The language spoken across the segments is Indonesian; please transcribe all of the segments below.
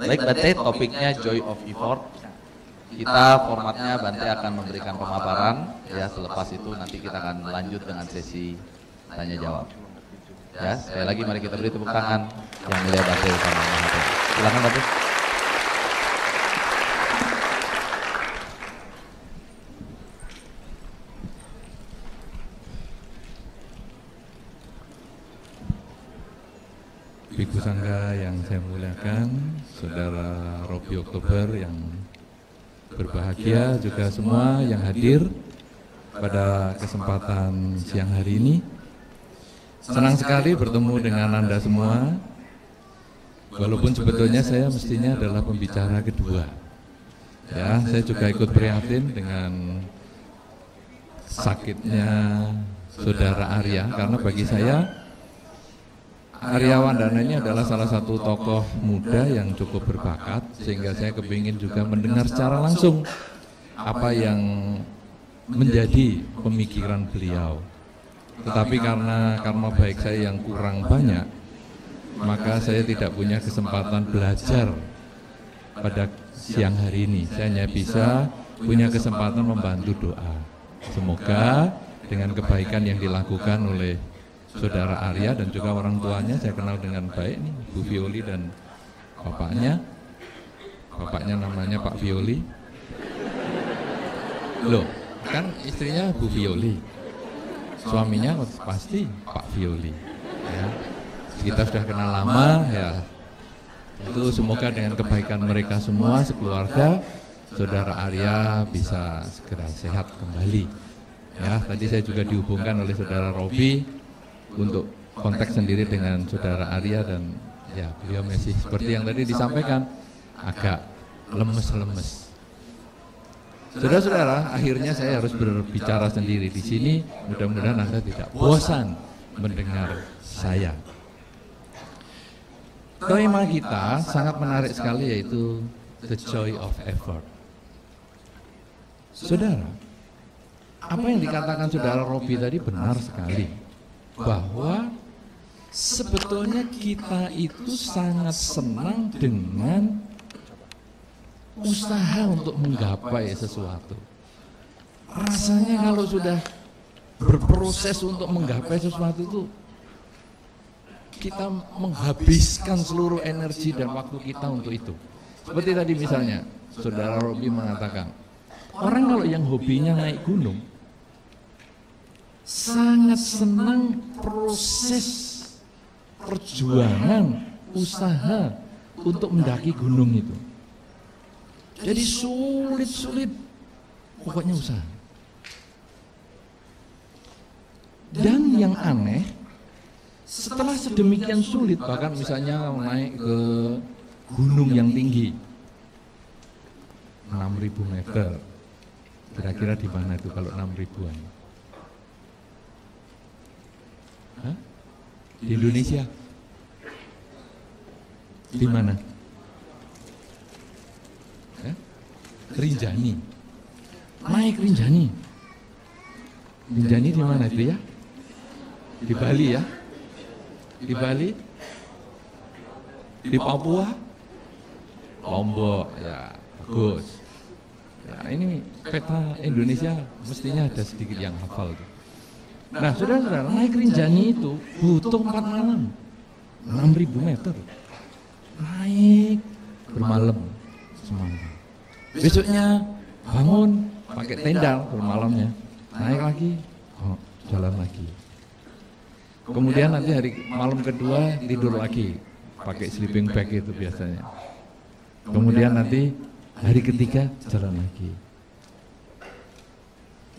Baik Bante, topiknya Joy of Effort. Kita formatnya Bante akan memberikan pemaparan, ya selepas itu nanti kita akan lanjut dengan sesi tanya jawab. Ya, sekali lagi mari kita beri tepuk tangan yang mulia Bante Utama Mahathir. Silakan Bante. Bhikkhu Sangha yang saya muliakan, Saudara Robi Oktober yang berbahagia, juga semua yang hadir pada kesempatan siang hari ini. Senang sekali bertemu dengan Anda semua, walaupun sebetulnya saya mestinya adalah pembicara kedua. Ya, saya juga ikut prihatin dengan sakitnya Saudara Arya, karena bagi saya Arya Wandana ini adalah salah satu tokoh muda yang cukup berbakat, sehingga saya kepingin juga mendengar secara langsung apa yang menjadi pemikiran beliau. Tetapi karena karma baik saya yang kurang banyak, maka saya tidak punya kesempatan belajar pada siang hari ini. Saya hanya bisa punya kesempatan membantu doa. Semoga dengan kebaikan yang dilakukan oleh Saudara Arya dan juga orang tuanya, saya kenal dengan baik nih, Bu Violi dan bapaknya. Bapaknya namanya Pak Violi. Loh, kan istrinya Bu Violi, suaminya pasti Pak Violi. Ya. Kita sudah kenal lama, ya. Itu semoga dengan kebaikan mereka semua sekeluarga, Saudara Arya bisa segera sehat kembali. Ya, tadi saya juga dihubungkan oleh Saudara Robi untuk konteks sendiri dengan Saudara Arya, dan ya beliau masih seperti yang tadi disampaikan, agak lemes-lemes. Saudara-saudara, akhirnya saya harus berbicara sendiri di sini. Mudah-mudahan Anda tidak bosan mendengar saya. Tema kita sangat menarik sekali, yaitu The Joy of Effort. Saudara, apa yang dikatakan Saudara Robi tadi benar sekali, bahwa sebetulnya kita itu sangat senang dengan usaha untuk menggapai sesuatu. Rasanya kalau sudah berproses untuk menggapai sesuatu itu, kita menghabiskan seluruh energi dan waktu kita untuk itu. Seperti tadi misalnya, Saudara Robi mengatakan, orang kalau yang hobinya naik gunung, sangat senang proses perjuangan, usaha untuk mendaki gunung itu. Jadi sulit-sulit, pokoknya usaha. Dan yang aneh, setelah sedemikian sulit, bahkan misalnya naik ke gunung yang tinggi, 6.000 meter, kira-kira di mana itu kalau 6.000-an? Hah? Di Indonesia? Di mana? Rinjani. Naik Rinjani. Rinjani di mana itu ya? Di Bali ya? Di Bali? Di Papua? Lombok, ya bagus. Ya, ini peta Indonesia mestinya ada sedikit yang hafal tuh. Nah, saudara-saudara, naik Rinjani itu butuh 4 malam, 6.000 meter. Naik bermalam semalam. Besoknya bangun pakai tenda bermalamnya, naik lagi, jalan lagi. Kemudian nanti hari malam kedua tidur lagi, pakai sleeping bag itu biasanya. Kemudian nanti hari ketiga jalan lagi,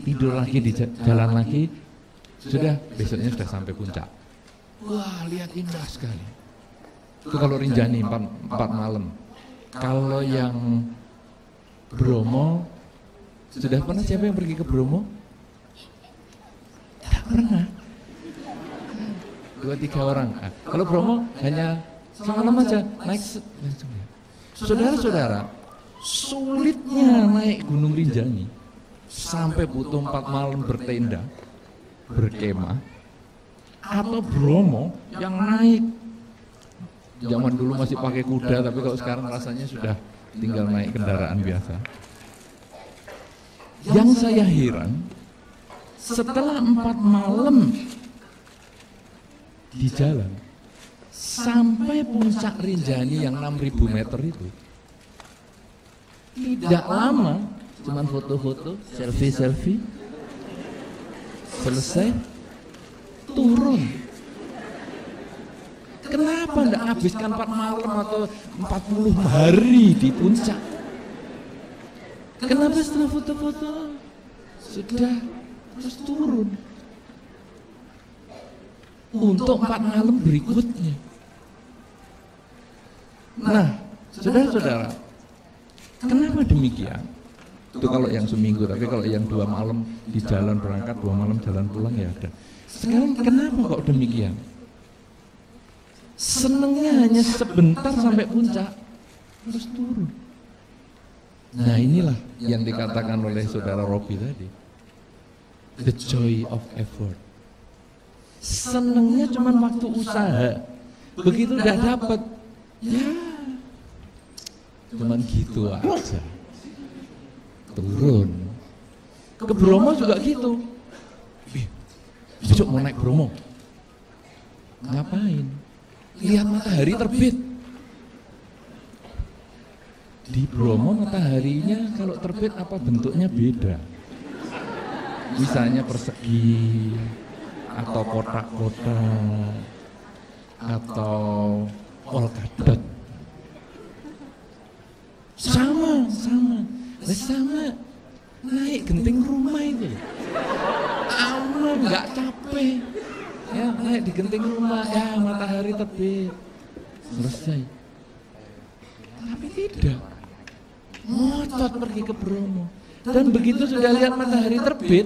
tidur lagi di jalan lagi. Sudah, besoknya sudah sampai puncak. Wah, lihat indah sekali. Itu kalau Rinjani 4 malam. Kalau yang Bromo, sudah pernah siapa yang pergi ke Bromo? Tidak pernah. 2-3 orang. Nah, kalau Bromo hanya semalam aja naik. Saudara-saudara, sulitnya naik Gunung Rinjani sampai butuh 4 malam bertenda, berkemah, atau Bromo yang naik zaman dulu masih pakai kuda, tapi kalau sekarang rasanya sudah tinggal naik kendaraan biasa. Yang saya heran, setelah 4 malam di jalan sampai puncak Rinjani yang 6.000 meter itu, tidak lama, cuman foto-foto, selfie, selesai, turun. Kenapa enggak habiskan 4 malam atau 40 hari di puncak? Kenapa setelah foto-foto sudah terus turun untuk 4 malam berikutnya? Nah, saudara-saudara, kenapa demikian? Itu kalau yang seminggu, tapi kalau yang 2 malam di jalan berangkat, 2 malam jalan pulang ya ada. Sekarang kenapa kok demikian? Senengnya hanya sebentar sampai puncak, terus turun. Nah, inilah yang dikatakan oleh saudara Robi tadi, the joy of effort. Senengnya cuma waktu usaha, begitu udah dapat, ya cuman gitu aja, turun. Ke Bromo juga gitu. Besok mau naik Bromo, ngapain? Lihat matahari terbit. Di Bromo mataharinya kalau terbit apa bentuknya beda. Misalnya persegi, atau kotak-kotak, atau polkadot. Sama. Naik genting rumah itu. Aman, nggak capek. Ya, naik di genting rumah, ya matahari terbit, selesai. Tapi tidak, ngotot pergi ke Bromo. Dan begitu sudah lihat matahari terbit,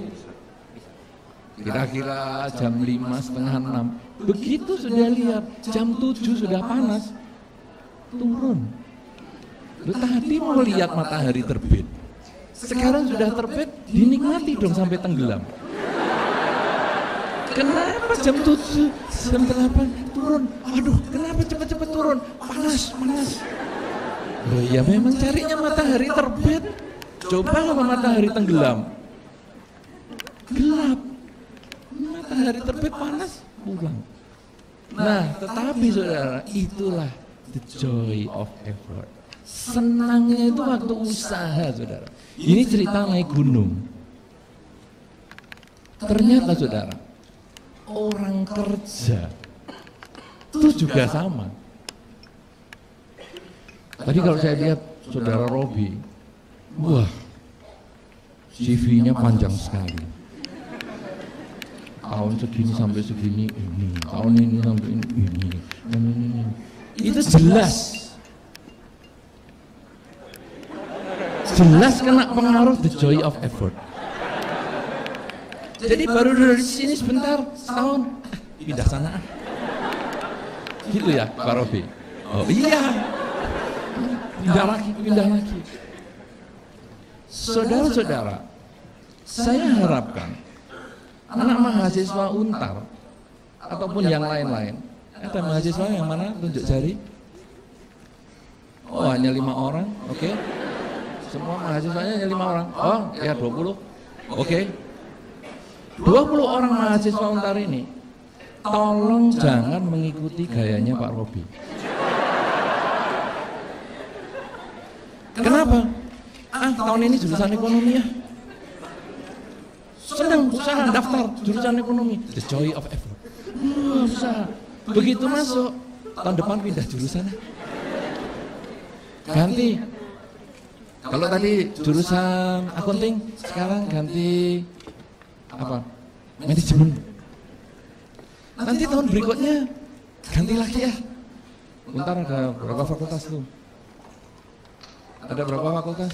kira-kira jam 5, setengah 6, begitu sudah lihat jam 7 sudah panas, turun. Lu tadi mau lihat matahari terbit, sekarang sudah terbit, dinikmati dong sampai tenggelam. Kenapa jam 7, jam 8 turun? Aduh, kenapa cepat-cepat turun? Panas. Loh ya memang carinya matahari terbit. Coba sama matahari tenggelam, gelap. Matahari terbit panas, pulang. Nah, tetapi saudara, itulah the joy of effort. Senangnya itu waktu usaha, saudara. Ini cerita naik gunung. Ternyata saudara, orang kerja itu juga sama. Tadi kalau saya lihat saudara Robi, wah, CV-nya panjang sekali. Tahun segini sampai segini ini, tahun ini sampai ini. Itu jelas kena pengaruh the joy of effort. Jadi baru dari sini sebentar, setahun, pindah sana. Gitu ya Pak Robi? Oh iya, pindah lagi. Saudara-saudara, saya harapkan anak mahasiswa Untar ataupun yang lain-lain. Ada mahasiswa yang mana? Tunjuk jari. Oh, hanya 5 orang, oke. Semua mahasiswanya hanya 5 orang. Oh, ya 20. Oke. 20 orang mahasiswa Untar ini, tolong jangan mengikuti gayanya Pak Robi. Kenapa? Tahun ini jurusan ekonomi ya. Senang, usaha, daftar jurusan ekonomi. The joy of effort. Usaha. Begitu masuk, tahun depan pindah jurusan. Ganti. Kalau tadi jurusan accounting, sekarang ganti apa? Manajemen. Nanti tahun berikutnya ganti lagi ya. Bentar, ada berapa fakultas tuh? Ada berapa fakultas?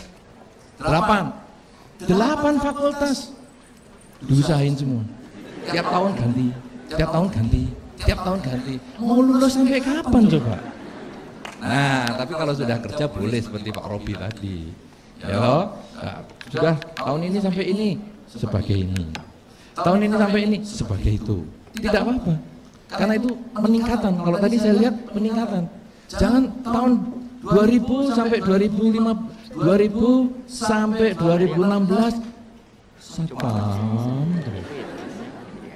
8 fakultas. Diusahain semua. Tiap tahun ganti. Mau lulus sampai kapan coba? Nah, tapi kalau sudah kerja boleh seperti Pak Robi tadi. Ya, nah, sudah tahun ini sampai ini sebagai ini. Tahun ini sampai ini sebagai itu. Tidak apa-apa. Karena itu peningkatan. Kalau tadi saya lihat peningkatan. Jangan tahun 2000 sampai 2000 sampai 2016 satpam.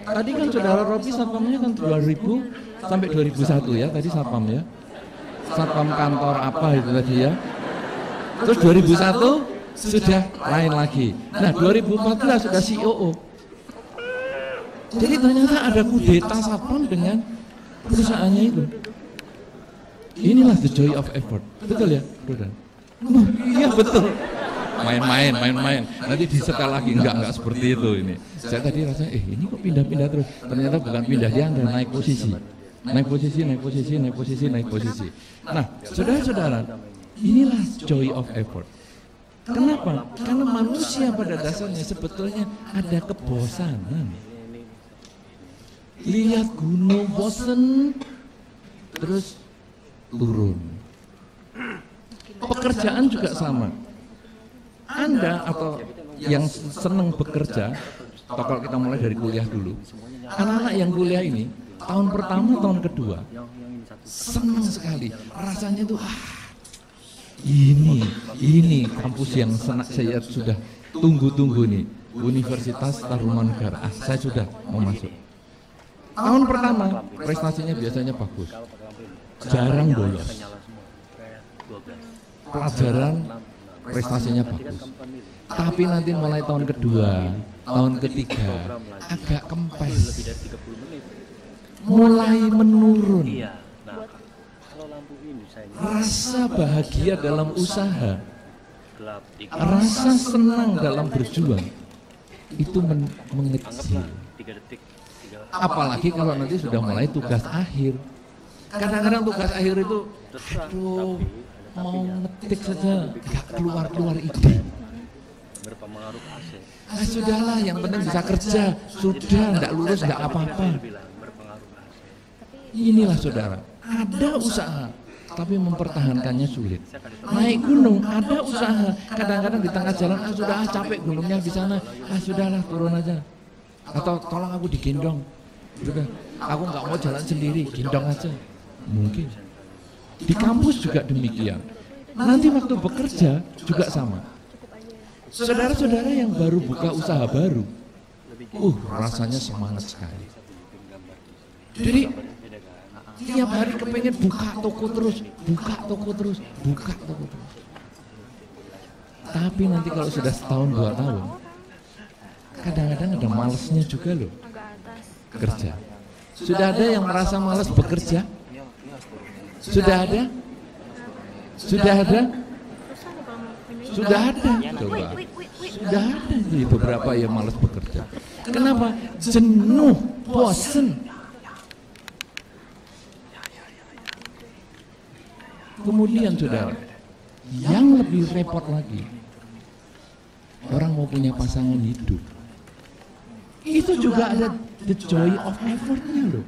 Tadi kan saudara Robi satpamnya kan 2000 sampai 2001 ya, tadi satpam ya. Satpam kantor apa itu tadi ya. Terus 2001 sudah lain lagi. Nah 2014 sudah COO. Jadi ternyata ada kudeta satpam dengan perusahaannya itu. Inilah the joy of effort. Betul ya, Saudara? Iya betul. Main-main. Nanti disetel lagi, enggak seperti itu ini. Saya tadi rasanya, ini kok pindah-pindah terus. Ternyata bukan pindah, dia Anda naik posisi. Naik posisi. Nah, saudara-saudara, inilah joy of effort. Kenapa? Karena manusia pada dasarnya sebetulnya ada kebosanan. Lihat gunung bosen, terus turun. Pekerjaan juga sama. Anda atau yang senang bekerja, atau kalau kita mulai dari kuliah dulu, anak-anak yang kuliah ini, tahun pertama, tahun kedua, senang sekali. Rasanya tuh, ini kampus yang saya sudah tunggu-tunggu nih, Universitas Tarumanegara. Saya sudah mau masuk. Tahun pertama, prestasinya biasanya bagus. Jarang bolos. Pelajaran prestasinya bagus. Tapi nanti mulai tahun kedua, tahun ketiga agak kempes. Mulai menurun. Rasa bahagia dalam usaha, rasa senang dalam berjuang itu mengecil. Apalagi kalau nanti sudah mulai tugas akhir. Kadang-kadang tugas akhir itu, mau ngetik saja nggak keluar ide. Sudahlah, yang penting bisa kerja. Sudah, nggak lulus nggak apa-apa. Inilah saudara, ada usaha, tapi mempertahankannya sulit. Naik gunung, ada usaha. Kadang-kadang di tengah jalan, sudah capek gunungnya di sana. Sudahlah, turun aja. Atau tolong aku digendong. Juga, aku nggak mau jalan sendiri, gendong aja. Mungkin. Di kampus juga demikian. Nanti waktu bekerja juga sama. Saudara-saudara yang baru buka usaha baru, rasanya semangat sekali. Jadi tiap hari kepengen buka toko terus. Tapi nanti kalau sudah setahun 2 tahun, kadang-kadang ada malesnya juga loh kerja. Sudah ada yang merasa malas bekerja? Sudah ada? Coba. Sudah ada nih beberapa yang malas bekerja. Kenapa? Jenuh, bosen. Kemudian saudara, yang lebih repot lagi, orang mau punya pasangan hidup. Itu juga ada the joy of effort-nya loh.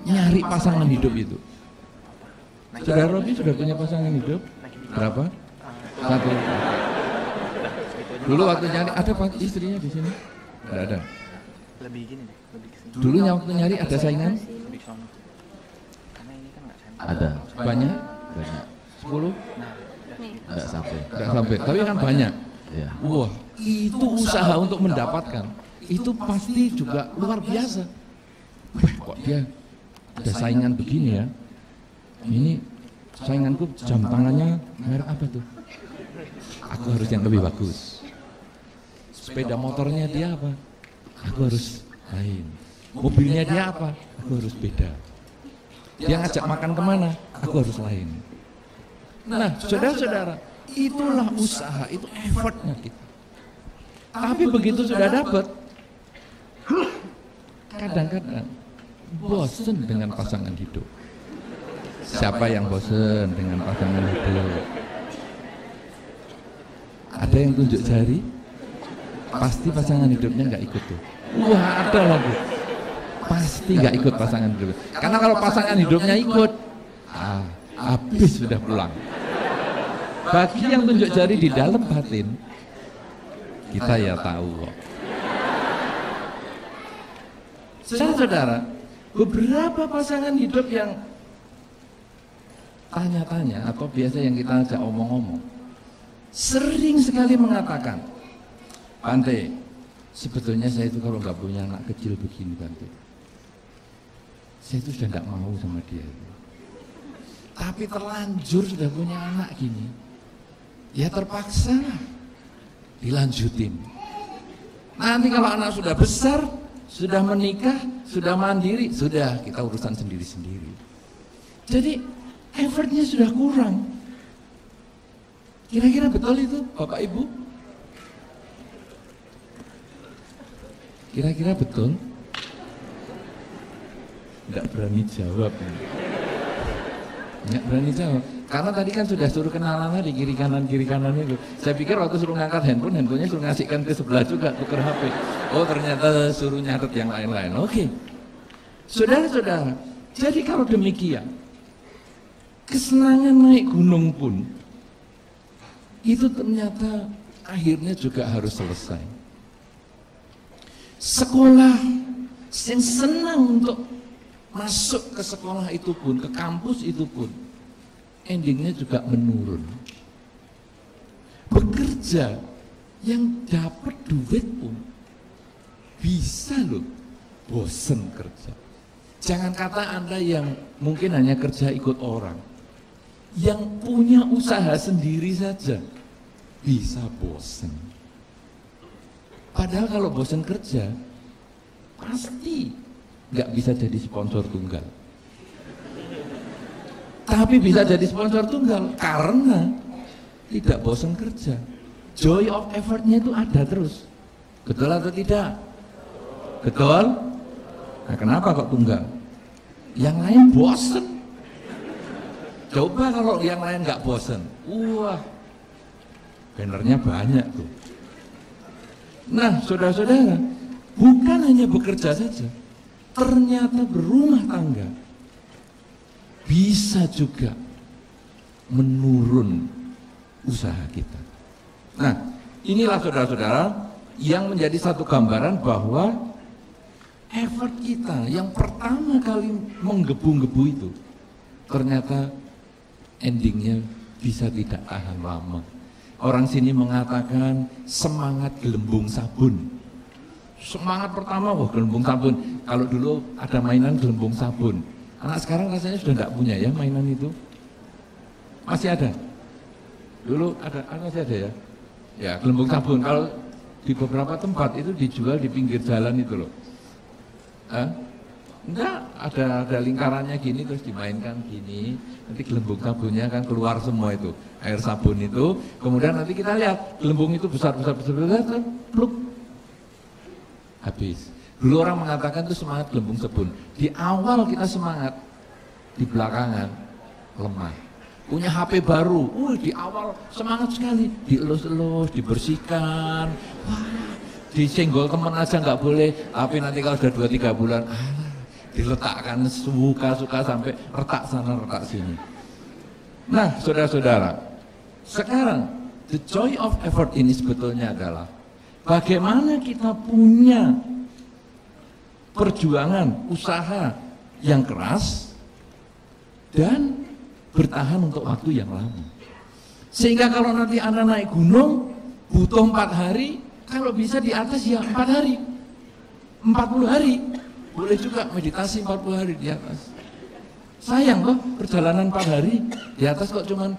Nyari pasangan hidup itu. Saudara Robi sudah punya pasangan hidup? Berapa? 1. Dulu waktu nyari, ada istrinya di sini? Tidak ada. Dulu waktu nyari ada saingan? Ada. Banyak? 10? Tidak sampai. Tapi kan banyak. Ya. Wah, itu usaha untuk mendapatkan. Itu pasti juga luar biasa. Kok dia ada saingan begini ya? Ini sainganku jam tangannya merek apa tuh? Aku harus yang lebih bagus. Sepeda motornya dia apa? Aku harus lain. Mobilnya dia apa? Aku harus beda. Dia ngajak makan kemana? Aku harus lain. Nah, saudara-saudara, itulah usaha, itu effortnya kita. Tapi begitu sudah dapat, kadang-kadang bosen dengan pasangan hidup. Siapa yang bosen dengan pasangan hidup? Ada yang tunjuk jari? Pasti pasangan hidupnya nggak ikut tuh. Wah, ada lagi. Pasti nggak ikut pasangan hidup. Karena kalau pasangan hidupnya ikut, habis sudah pulang. Bagi yang tunjuk jari di dalam batin, kita ya tahu kok. Saudara, beberapa pasangan hidup yang tanya-tanya atau biasa yang kita ajak omong-omong, sering sekali mengatakan, Bante, sebetulnya saya itu kalau nggak punya anak kecil begini Bante, saya itu sudah nggak mau sama dia. Tapi terlanjur sudah punya anak gini, ya terpaksa dilanjutin. Nanti kalau anak sudah besar, sudah menikah, sudah mandiri, sudah kita urusan sendiri-sendiri. Jadi effortnya sudah kurang. Kira-kira betul itu Bapak Ibu? Kira-kira betul? Nggak berani jawab. Nggak berani jawab. Karena tadi kan sudah suruh kenalan di kiri kanan itu. Saya pikir waktu suruh ngangkat handphonenya suruh ngasihkan ke sebelah juga, tuker HP. Oh ternyata suruh nyatet yang lain-lain. Oke. Saudara-saudara, jadi kalau demikian, kesenangan naik gunung pun itu ternyata akhirnya juga harus selesai. Sekolah yang senang untuk masuk ke sekolah itu pun, ke kampus itu pun, endingnya juga menurun. Bekerja yang dapat duit pun bisa loh bosen kerja. Jangan kata Anda yang mungkin hanya kerja ikut orang, yang punya usaha sendiri saja bisa bosen. Padahal kalau bosen kerja pasti nggak bisa jadi sponsor tunggal. Tapi bisa jadi sponsor tunggal karena tidak bosan kerja. Joy of effortnya itu ada terus. Betul atau tidak? Betul? Nah kenapa kok tunggal? Yang lain bosan. Coba kalau yang lain nggak bosan, wah, bannernya banyak tuh. Nah saudara-saudara, bukan hanya bekerja saja, ternyata berumah tangga bisa juga menurun usaha kita. Nah, inilah saudara-saudara yang menjadi satu gambaran bahwa effort kita yang pertama kali menggebu-gebu itu ternyata endingnya bisa tidak tahan lama. Orang sini mengatakan semangat gelembung sabun. Semangat pertama, wah gelembung sabun. Kalau dulu ada mainan gelembung sabun, anak sekarang rasanya sudah tidak punya ya mainan itu. Masih ada? Dulu ada, masih ada ya? Ya, gelembung sabun. Kalau di beberapa tempat itu dijual di pinggir jalan itu loh. Enggak, ada lingkarannya gini terus dimainkan gini. Nanti gelembung sabunnya kan keluar semua itu. Air sabun itu. Kemudian nanti kita lihat gelembung itu besar, pluk. Habis. Dulu orang mengatakan itu semangat gelembung sabun. Di awal kita semangat, di belakangan lemah. Punya HP baru, di awal semangat sekali, dielus-elus, dibersihkan, wah, disenggol teman aja nggak boleh, tapi nanti kalau sudah 2-3 bulan, diletakkan suka-suka sampai retak sana retak sini. Nah, saudara-saudara, sekarang the joy of effort ini sebetulnya adalah bagaimana kita punya perjuangan, usaha yang keras dan bertahan untuk waktu yang lama. Sehingga kalau nanti Anda naik gunung butuh 4 hari, kalau bisa di atas ya 4 hari, 40 hari. Boleh juga meditasi 40 hari di atas. Sayang loh perjalanan 4 hari, di atas kok cuma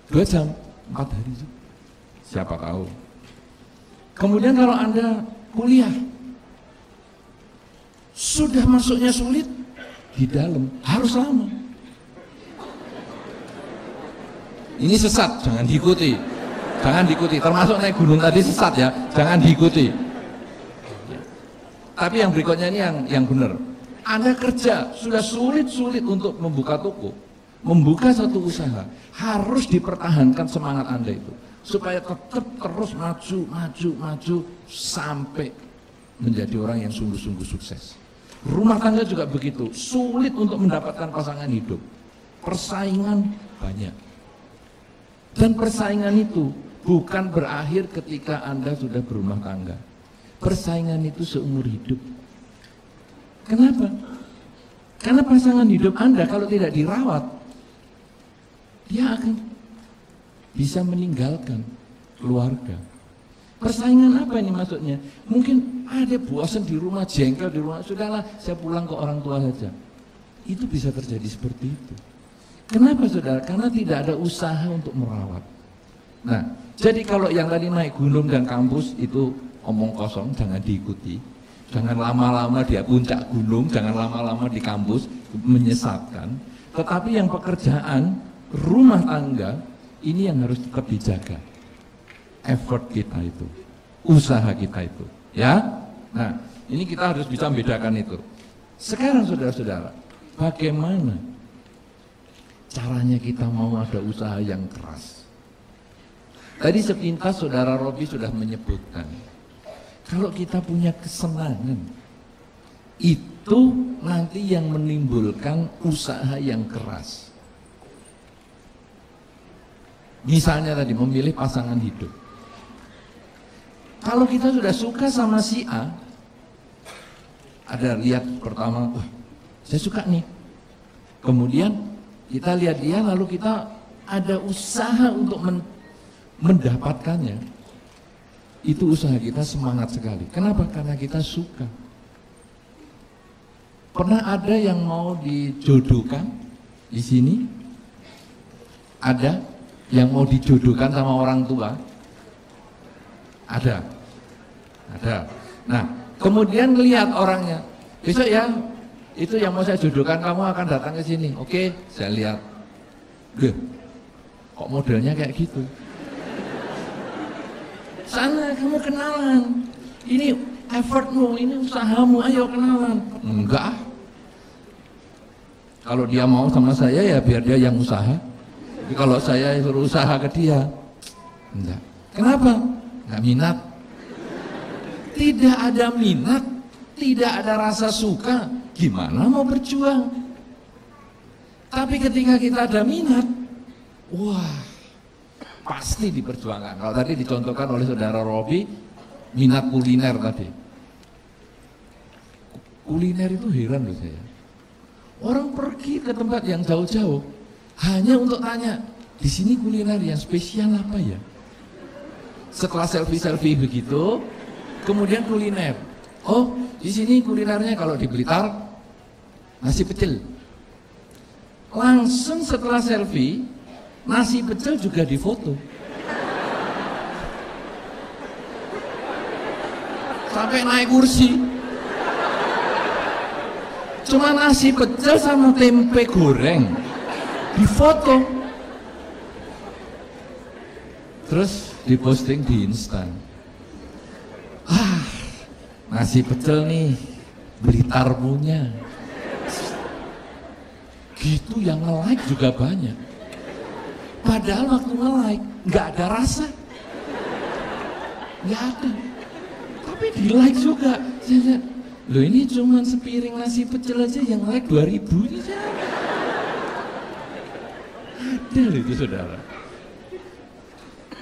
2 jam, 4 hari juga. Siapa tahu. Kemudian kalau Anda kuliah, sudah masuknya sulit, di dalam harus lama. Ini sesat, jangan diikuti. Jangan diikuti, termasuk naik gunung tadi sesat ya, jangan diikuti. Tapi yang berikutnya ini yang benar. Anda kerja, sudah sulit-sulit untuk membuka toko, membuka satu usaha, harus dipertahankan semangat Anda itu. Supaya tetap terus maju, sampai menjadi orang yang sungguh-sungguh sukses. Rumah tangga juga begitu, sulit untuk mendapatkan pasangan hidup. Persaingan banyak. Dan persaingan itu bukan berakhir ketika Anda sudah berumah tangga. Persaingan itu seumur hidup. Kenapa? Karena pasangan hidup Anda kalau tidak dirawat, dia akan bisa meninggalkan keluarga. Persaingan apa ini maksudnya? Mungkin ada bosan di rumah, jengkel di rumah, sudahlah saya pulang ke orang tua saja. Itu bisa terjadi seperti itu. Kenapa saudara? Karena tidak ada usaha untuk merawat. Nah, jadi kalau yang tadi naik gunung dan kampus itu omong kosong, jangan diikuti. Jangan lama-lama di puncak gunung, jangan lama-lama di kampus, menyesatkan. Tetapi yang pekerjaan, rumah tangga, ini yang harus tetap dijaga. Effort kita itu, usaha kita itu, ya. Nah, ini kita harus bisa membedakan itu. Sekarang saudara-saudara, bagaimana caranya kita mau ada usaha yang keras? Tadi sepintas saudara Robi sudah menyebutkan, kalau kita punya kesenangan, itu nanti yang menimbulkan usaha yang keras. Misalnya tadi memilih pasangan hidup. Kalau kita sudah suka sama si A, ada lihat pertama, wah saya suka nih. Kemudian kita lihat dia, lalu kita ada usaha untuk mendapatkannya. Itu usaha kita semangat sekali. Kenapa? Karena kita suka. Pernah ada yang mau dijodohkan di sini? Ada yang mau dijodohkan sama orang tua? Ada. Nah, kemudian lihat orangnya. Besok ya, itu yang mau saya jodohkan kamu akan datang ke sini. Oke, saya lihat. Loh, kok modelnya kayak gitu? Sana kamu kenalan. Ini effortmu, ini usahamu, ayo kenalan. Enggak. Kalau dia mau sama saya ya biar dia yang usaha. Tapi kalau saya suruh usaha ke dia, enggak. Kenapa? Nggak minat. Tidak ada minat, tidak ada rasa suka, gimana mau berjuang? Tapi ketika kita ada minat, wah, pasti diperjuangkan. Kalau tadi dicontohkan oleh saudara Robi, minat kuliner tadi. Kuliner itu heran loh saya. Orang pergi ke tempat yang jauh-jauh hanya untuk tanya, di sini kuliner yang spesial apa ya? Setelah selfie begitu, kemudian kuliner. Oh, di sini kulinernya kalau di Blitar nasi pecel. Langsung setelah selfie, nasi pecel juga difoto. Sampai naik kursi. Cuma nasi pecel sama tempe goreng difoto. Terus diposting di Instan. Nasi pecel nih, Blitar punya. Gitu yang nge-like juga banyak. Padahal waktu nge-like nggak ada rasa, nggak ada. Tapi di like juga. Saya lihat, loh ini cuma sepiring nasi pecel aja yang like 2000 ini. Ada loh itu saudara.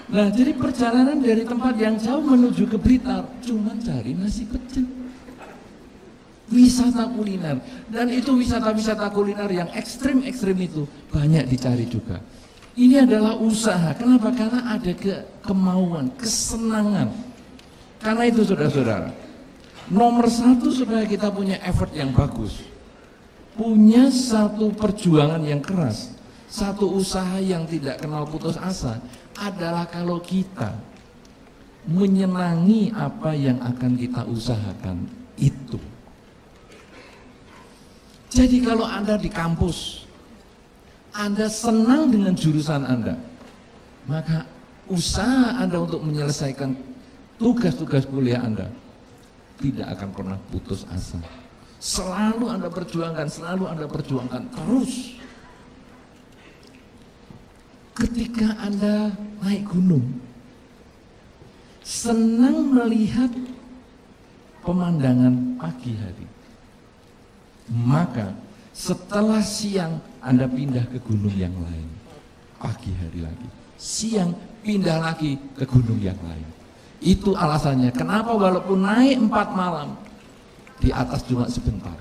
Nah, jadi perjalanan dari tempat yang jauh menuju ke Blitar cuma cari nasi pecel. Wisata kuliner, dan itu wisata-wisata kuliner yang ekstrim-ekstrim itu banyak dicari juga. Ini adalah usaha. Kenapa? Karena ada kemauan, kesenangan. Karena itu saudara-saudara, nomor satu supaya kita punya effort yang bagus, punya satu perjuangan yang keras, satu usaha yang tidak kenal putus asa, adalah kalau kita menyenangi apa yang akan kita usahakan itu. Jadi kalau Anda di kampus, Anda senang dengan jurusan Anda, maka usaha Anda untuk menyelesaikan tugas-tugas kuliah Anda tidak akan pernah putus asa. Selalu Anda perjuangkan terus. Ketika Anda naik gunung, senang melihat pemandangan pagi hari, maka setelah siang Anda pindah ke gunung yang lain, pagi hari lagi, siang pindah lagi ke gunung yang lain. Itu alasannya kenapa walaupun naik 4 malam, di atas cuma sebentar.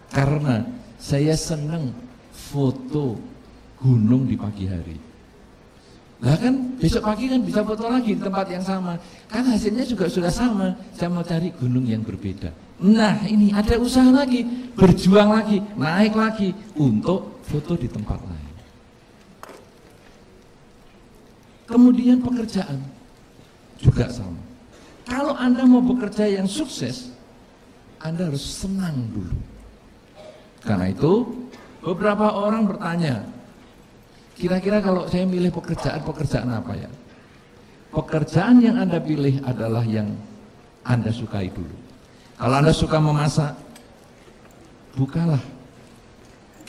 Karena saya senang foto gunung di pagi hari. Lah kan besok pagi kan bisa foto lagi di tempat yang sama. Kan hasilnya juga sudah sama. Saya mau cari gunung yang berbeda. Nah ini ada usaha lagi, berjuang lagi, naik lagi untuk foto di tempat lain. Kemudian pekerjaan juga sama. Kalau Anda mau bekerja yang sukses, Anda harus senang dulu. Karena itu beberapa orang bertanya, kira-kira kalau saya milih pekerjaan apa ya? Pekerjaan yang Anda pilih adalah yang Anda sukai dulu. Kalau Anda suka memasak, bukalah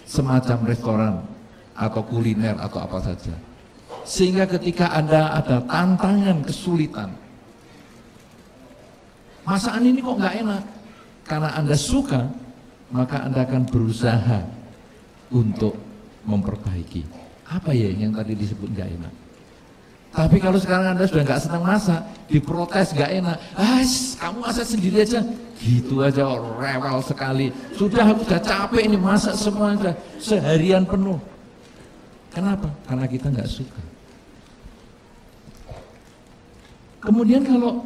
semacam restoran atau kuliner atau apa saja. Sehingga ketika Anda ada tantangan, kesulitan, masakan ini kok nggak enak, karena Anda suka, maka Anda akan berusaha untuk memperbaiki. Apa ya yang tadi disebut nggak enak? Tapi kalau sekarang Anda sudah nggak senang masak, diprotes nggak enak, kamu masak sendiri aja, gitu aja, rewel sekali. Sudah, aku sudah capek ini masak semua, sudah seharian penuh. Kenapa? Karena kita nggak suka. Kemudian kalau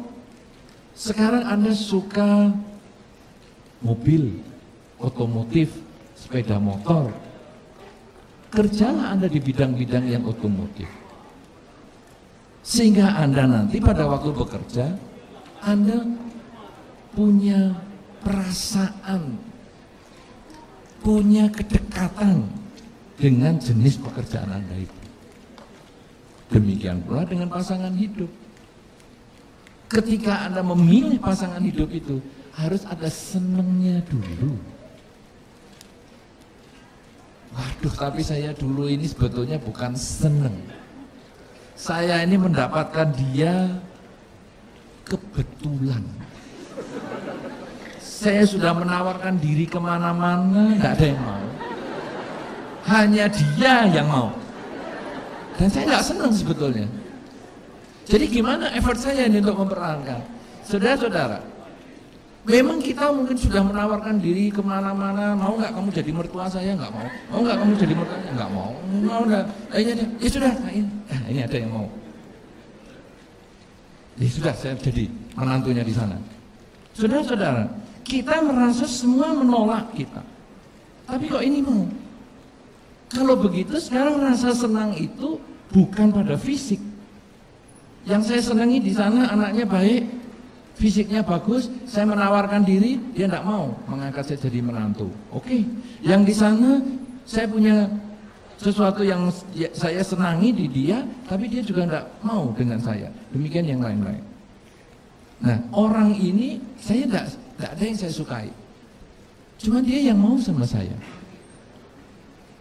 sekarang Anda suka mobil, otomotif, sepeda motor, kerjalah Anda di bidang-bidang yang otomotif. Sehingga Anda nanti pada waktu bekerja, Anda punya perasaan, punya kedekatan dengan jenis pekerjaan Anda itu. Demikian pula dengan pasangan hidup. Ketika Anda memilih pasangan hidup itu, harus ada senengnya dulu. Waduh, tapi saya dulu ini sebetulnya bukan seneng. Saya ini mendapatkan dia kebetulan. Saya sudah menawarkan diri kemana-mana, nggak ada yang mau. Hanya dia yang mau. Dan saya nggak seneng sebetulnya. Jadi gimana effort saya ini untuk mempertahankan? Saudara-saudara, memang kita mungkin sudah menawarkan diri kemana-mana, mau nggak kamu jadi mertua saya? Nggak mau. Mau nggak kamu jadi mertua saya? Nggak mau. Mau nggak? Ya sudah, ini ada yang mau. Ya sudah, saya jadi menantunya di sana. Saudara-saudara, kita merasa semua menolak kita. Tapi kok ini mau? Kalau begitu sekarang rasa senang itu bukan pada fisik. Yang saya senangi di sana anaknya baik, fisiknya bagus, saya menawarkan diri, dia tidak mau mengangkat saya jadi menantu. Oke, yang di sana saya punya sesuatu yang saya senangi di dia, tapi dia juga tidak mau dengan saya. Demikian yang lain-lain. Nah, orang ini saya tidak ada yang saya sukai. Cuma dia yang mau sama saya.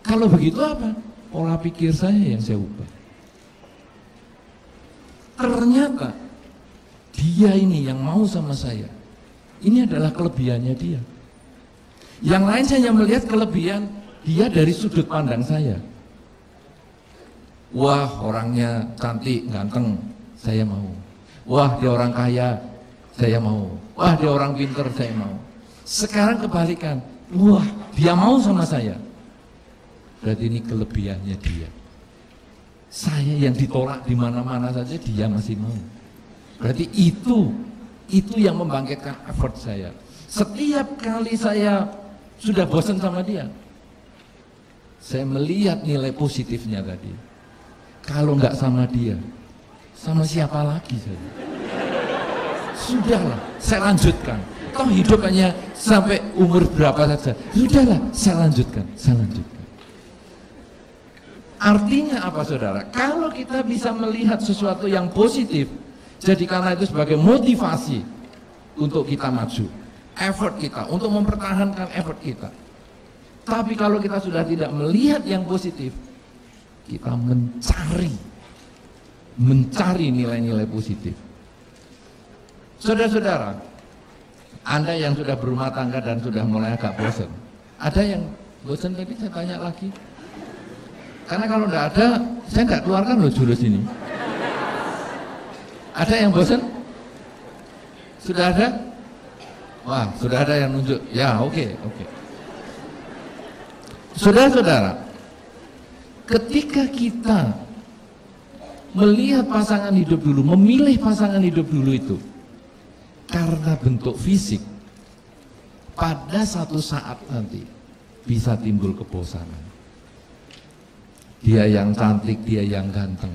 Kalau begitu apa? Pola pikir saya yang saya ubah. Ternyata dia ini yang mau sama saya. Ini adalah kelebihannya dia. Yang lain saya melihat kelebihan dia dari sudut pandang saya. Wah, orangnya cantik, ganteng, saya mau. Wah, dia orang kaya, saya mau. Wah, dia orang pinter, saya mau. Sekarang kebalikan. Wah, dia mau sama saya. Berarti ini kelebihannya dia. Saya yang ditolak di mana-mana saja dia masih mau. Berarti itu yang membangkitkan effort saya. Setiap kali saya sudah bosan sama dia, saya melihat nilai positifnya tadi. Kalau nggak sama dia, sama siapa lagi saya? Sudahlah, saya lanjutkan. Toh hidup hanya sampai umur berapa saja. Sudahlah, saya lanjutkan. Artinya apa saudara? Kalau kita bisa melihat sesuatu yang positif, jadikanlah itu sebagai motivasi untuk kita maju. Effort kita, untuk mempertahankan effort kita. Tapi kalau kita sudah tidak melihat yang positif, kita mencari nilai-nilai positif. Saudara-saudara, Anda yang sudah berumah tangga dan sudah mulai agak bosan, ada yang bosan tadi saya tanya lagi? Karena kalau tidak ada, saya tidak keluarkan loh jurus ini. Ada yang bosan? Sudah ada? Wah, sudah ada yang nunjuk. Ya, oke. Saudara-saudara, ketika kita melihat pasangan hidup dulu, memilih pasangan hidup dulu itu karena bentuk fisik, pada satu saat nanti bisa timbul kebosanan. Dia yang cantik, dia yang ganteng.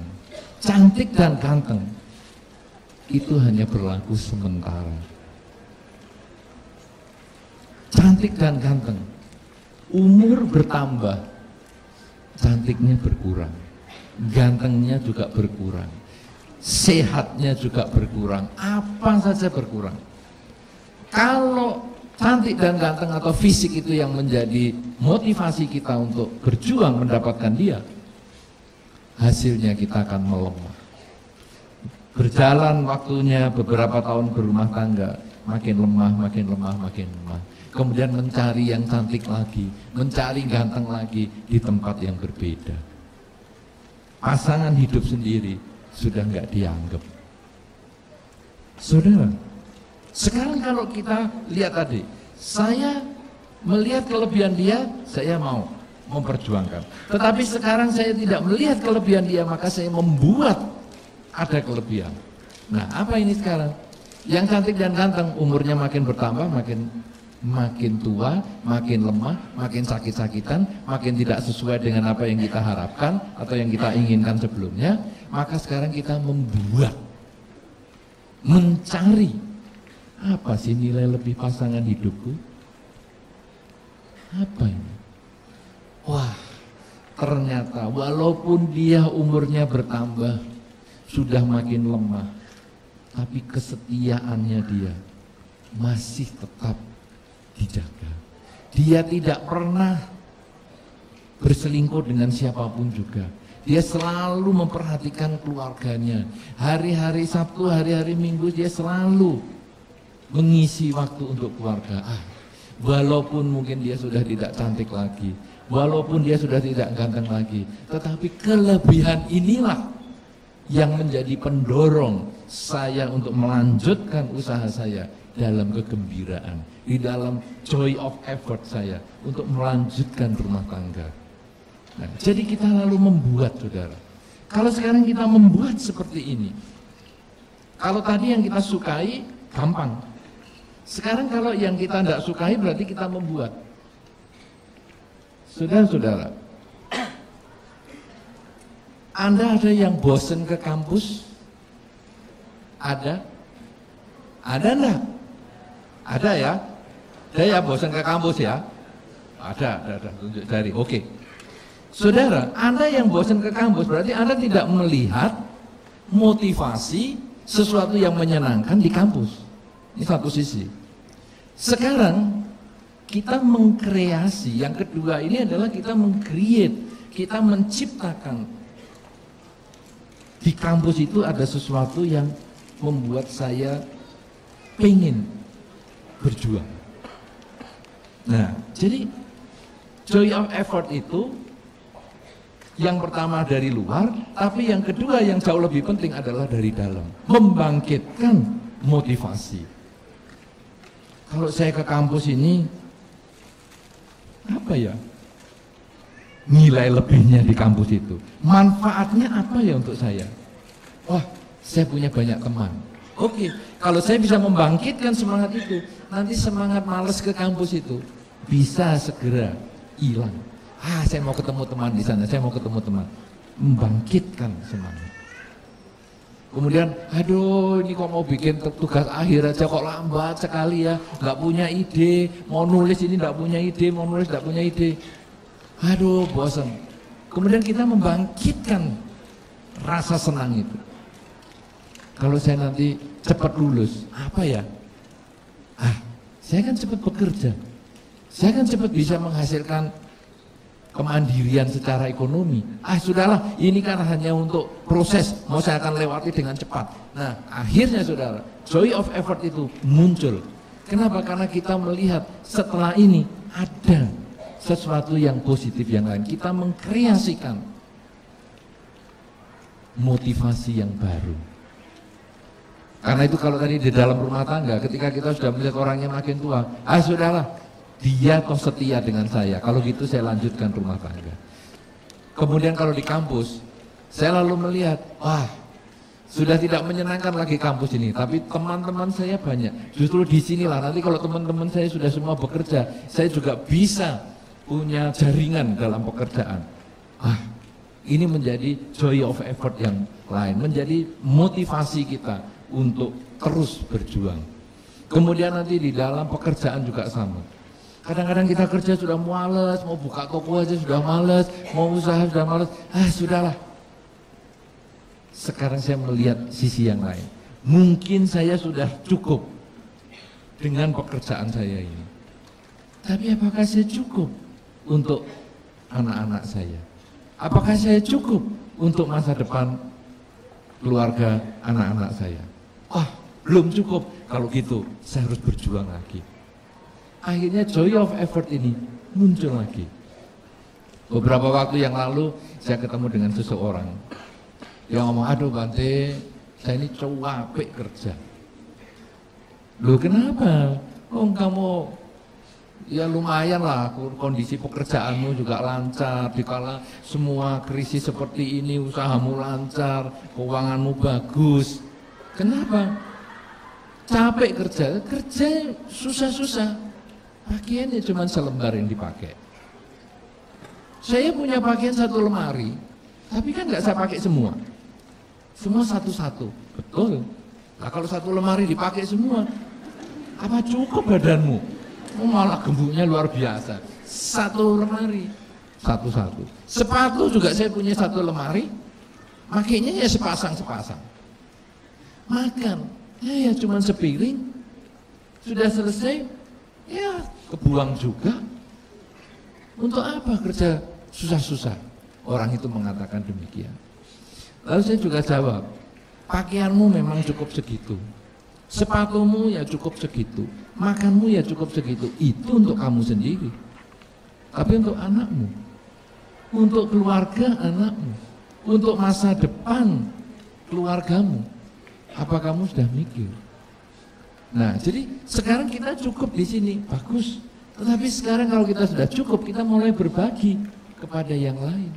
Cantik dan ganteng itu hanya berlaku sementara. Cantik dan ganteng, umur bertambah, cantiknya berkurang, gantengnya juga berkurang, sehatnya juga berkurang, apa saja berkurang. Kalau cantik dan ganteng atau fisik itu yang menjadi motivasi kita untuk berjuang mendapatkan dia, hasilnya kita akan melemah. Berjalan waktunya beberapa tahun berumah tangga, makin lemah, makin lemah, makin lemah. Kemudian mencari yang cantik lagi, mencari ganteng lagi di tempat yang berbeda. Pasangan hidup sendiri sudah nggak dianggap. Saudara, sekarang kalau kita lihat tadi, saya melihat kelebihan dia, saya mau memperjuangkan. Tetapi sekarang saya tidak melihat kelebihan dia, maka saya membuat ada kelebihan. Nah, apa ini sekarang? Yang cantik dan ganteng umurnya makin bertambah, makin tua, makin lemah, makin sakit-sakitan, makin tidak sesuai dengan apa yang kita harapkan atau yang kita inginkan sebelumnya. Maka sekarang kita membuat, mencari, apa sih nilai lebih pasangan hidupku? Apa ini? Wah, ternyata walaupun dia umurnya bertambah, sudah makin lemah, tapi kesetiaannya dia masih tetap dijaga. Dia tidak pernah berselingkuh dengan siapapun juga. Dia selalu memperhatikan keluarganya. Hari-hari Sabtu, hari-hari Minggu dia selalu mengisi waktu untuk keluarga. Walaupun mungkin dia sudah tidak cantik lagi, walaupun dia sudah tidak ganteng lagi, tetapi kelebihan inilah yang menjadi pendorong saya untuk melanjutkan usaha saya dalam kegembiraan, di dalam joy of effort saya untuk melanjutkan rumah tangga. Nah, jadi kita lalu membuat, saudara. Kalau sekarang kita membuat seperti ini, kalau tadi yang kita sukai gampang. Sekarang kalau yang kita tidak sukai berarti kita membuat. Saudara-saudara, Anda ada yang bosen ke kampus? Ada? Ada enggak? Ada ya? Ada ya bosen ke kampus ya? Ada, tunjuk jari. Oke. Saudara, Anda yang bosen ke kampus berarti Anda tidak melihat motivasi sesuatu yang menyenangkan di kampus. Ini satu sisi. Sekarang kita mengkreasi, yang kedua ini adalah kita meng-create, kita menciptakan. Di kampus itu ada sesuatu yang membuat saya pengen berjuang. Nah, jadi joy of effort itu yang pertama dari luar, tapi yang kedua yang jauh lebih penting adalah dari dalam, membangkitkan motivasi. Kalau saya ke kampus ini, apa ya nilai lebihnya di kampus itu? Manfaatnya apa ya untuk saya? Wah, saya punya banyak teman. Oke, kalau saya bisa membangkitkan semangat itu, nanti semangat malas ke kampus itu bisa segera hilang. Saya mau ketemu teman di sana, saya mau ketemu teman. Membangkitkan semangat. Kemudian, aduh ini kok mau bikin tugas akhir aja kok lambat sekali ya, nggak punya ide, mau nulis ini nggak punya ide, mau nulis nggak punya ide. Aduh bosan. Kemudian kita membangkitkan rasa senang itu. Kalau saya nanti cepat lulus, apa ya? Saya kan cepat bekerja, saya kan cepat bisa menghasilkan kemandirian secara ekonomi. Sudahlah, ini kan hanya untuk proses, mau saya akan lewati dengan cepat. Nah, akhirnya saudara, joy of effort itu muncul. Kenapa? Karena kita melihat setelah ini ada sesuatu yang positif yang lain. Kita mengkreasikan motivasi yang baru. Karena itu kalau tadi di dalam rumah tangga, ketika kita sudah melihat orangnya makin tua, sudahlah, dia toh setia dengan saya. Kalau gitu saya lanjutkan rumah tangga. Kemudian kalau di kampus, saya lalu melihat, wah, sudah tidak menyenangkan lagi kampus ini, tapi teman-teman saya banyak. Justru di sinilah nanti kalau teman-teman saya sudah semua bekerja, saya juga bisa punya jaringan dalam pekerjaan. Ini menjadi joy of effort yang lain, menjadi motivasi kita untuk terus berjuang. Kemudian nanti di dalam pekerjaan juga sama. Kadang-kadang kita kerja sudah malas, mau buka toko aja sudah malas, mau usaha sudah malas, sudahlah. Sekarang saya melihat sisi yang lain. Mungkin saya sudah cukup dengan pekerjaan saya ini. Tapi apakah saya cukup untuk anak-anak saya? Apakah saya cukup untuk masa depan keluarga anak-anak saya? Belum cukup. Kalau gitu, saya harus berjuang lagi. Akhirnya joy of effort ini muncul lagi. Beberapa waktu yang lalu saya ketemu dengan seseorang yang ngomong, aduh Bante, saya ini capek kerja. Loh kenapa? Kamu ya lumayan lah, kondisi pekerjaanmu juga lancar, dikala semua krisis seperti ini usahamu lancar, keuanganmu bagus. Kenapa? Capek kerja susah-susah. Pakaiannya cuma selembar yang dipakai. Saya punya pakaian satu lemari, tapi kan nggak saya pakai semua. Semua satu-satu, betul. Nah kalau satu lemari dipakai semua, apa cukup badanmu? Malah gembuknya luar biasa. Satu lemari, satu-satu. Sepatu juga saya punya satu lemari, makainya ya sepasang-sepasang. Makan, ya cuma sepiring, sudah selesai, ya kebuang juga. Untuk apa kerja susah-susah? Orang itu mengatakan demikian. Lalu saya juga jawab, pakaianmu memang cukup segitu, sepatumu ya cukup segitu, makanmu ya cukup segitu. Itu untuk kamu sendiri. Tapi untuk anakmu, untuk keluarga anakmu, untuk masa depan keluargamu, apa kamu sudah mikir? Nah, jadi sekarang kita cukup di sini, bagus. Tetapi sekarang kalau kita sudah cukup, kita mulai berbagi kepada yang lain.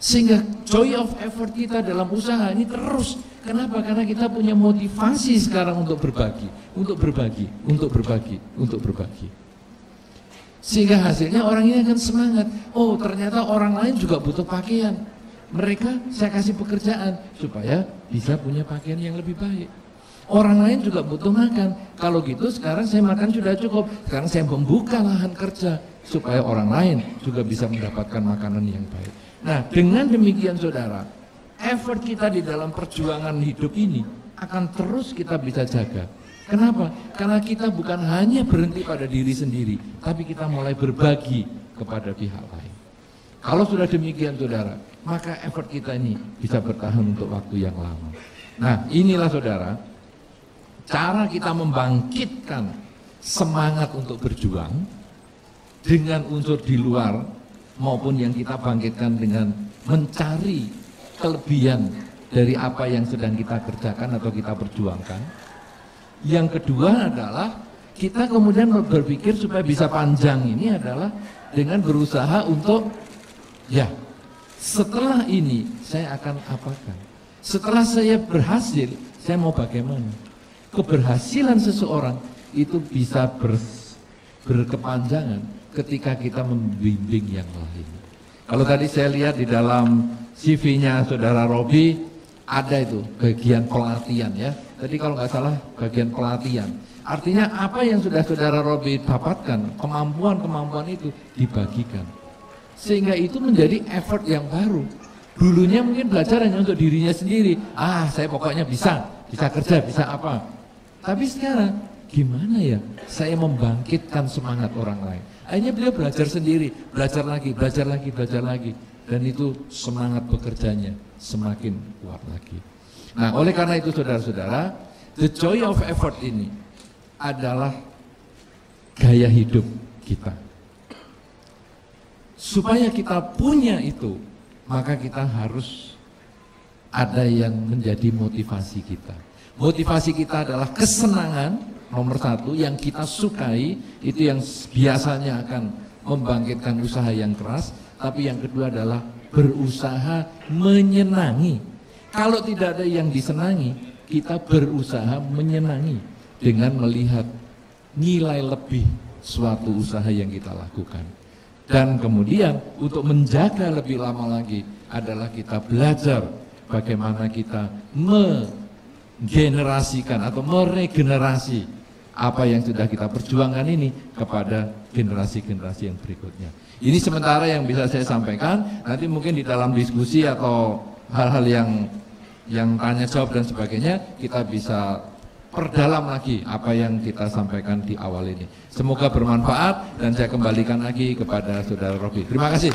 Sehingga joy of effort kita dalam usaha ini terus. Kenapa? Karena kita punya motivasi sekarang untuk berbagi, untuk berbagi, untuk berbagi, untuk berbagi. Sehingga hasilnya orang ini akan semangat. Oh, ternyata orang lain juga butuh pakaian. Mereka saya kasih pekerjaan supaya bisa punya pakaian yang lebih baik. Orang lain juga butuh makan. Kalau gitu sekarang saya makan sudah cukup. Sekarang saya membuka lahan kerja supaya orang lain juga bisa mendapatkan makanan yang baik. Nah, dengan demikian saudara, effort kita di dalam perjuangan hidup ini akan terus kita bisa jaga. Kenapa? Karena kita bukan hanya berhenti pada diri sendiri, tapi kita mulai berbagi kepada pihak lain. Kalau sudah demikian saudara, maka effort kita ini bisa bertahan untuk waktu yang lama. Nah, inilah saudara, cara kita membangkitkan semangat untuk berjuang dengan unsur di luar maupun yang kita bangkitkan dengan mencari kelebihan dari apa yang sedang kita kerjakan atau kita perjuangkan. Yang kedua adalah kita kemudian berpikir supaya bisa panjang ini adalah dengan berusaha untuk ya setelah ini saya akan apakan, setelah saya berhasil saya mau bagaimana. Keberhasilan seseorang itu bisa berkepanjangan ketika kita membimbing yang lain. Kalau tadi saya lihat di dalam CV-nya saudara Robi ada itu bagian pelatihan ya. Tadi kalau nggak salah bagian pelatihan. Artinya apa yang sudah saudara Robi dapatkan, kemampuan-kemampuan itu dibagikan. Sehingga itu menjadi effort yang baru. Dulunya mungkin belajar hanya untuk dirinya sendiri. Saya pokoknya bisa kerja, bisa apa. Tapi sekarang gimana ya saya membangkitkan semangat orang lain. Akhirnya beliau belajar sendiri, belajar lagi, dan itu semangat bekerjanya semakin kuat lagi. Nah, oleh karena itu saudara-saudara, the joy of effort ini adalah gaya hidup kita. Supaya kita punya itu, maka kita harus ada yang menjadi motivasi kita. Motivasi kita adalah kesenangan, nomor satu, yang kita sukai, itu yang biasanya akan membangkitkan usaha yang keras. Tapi yang kedua adalah berusaha menyenangi. Kalau tidak ada yang disenangi, kita berusaha menyenangi dengan melihat nilai lebih suatu usaha yang kita lakukan. Dan kemudian untuk menjaga lebih lama lagi adalah kita belajar bagaimana kita menggenerasikan atau meregenerasi apa yang sudah kita perjuangkan ini kepada generasi-generasi yang berikutnya. Ini sementara yang bisa saya sampaikan. Nanti mungkin di dalam diskusi atau hal-hal yang tanya jawab dan sebagainya, kita bisa perdalam lagi apa yang kita sampaikan di awal ini. Semoga bermanfaat dan saya kembalikan lagi kepada Saudara Robi. Terima kasih.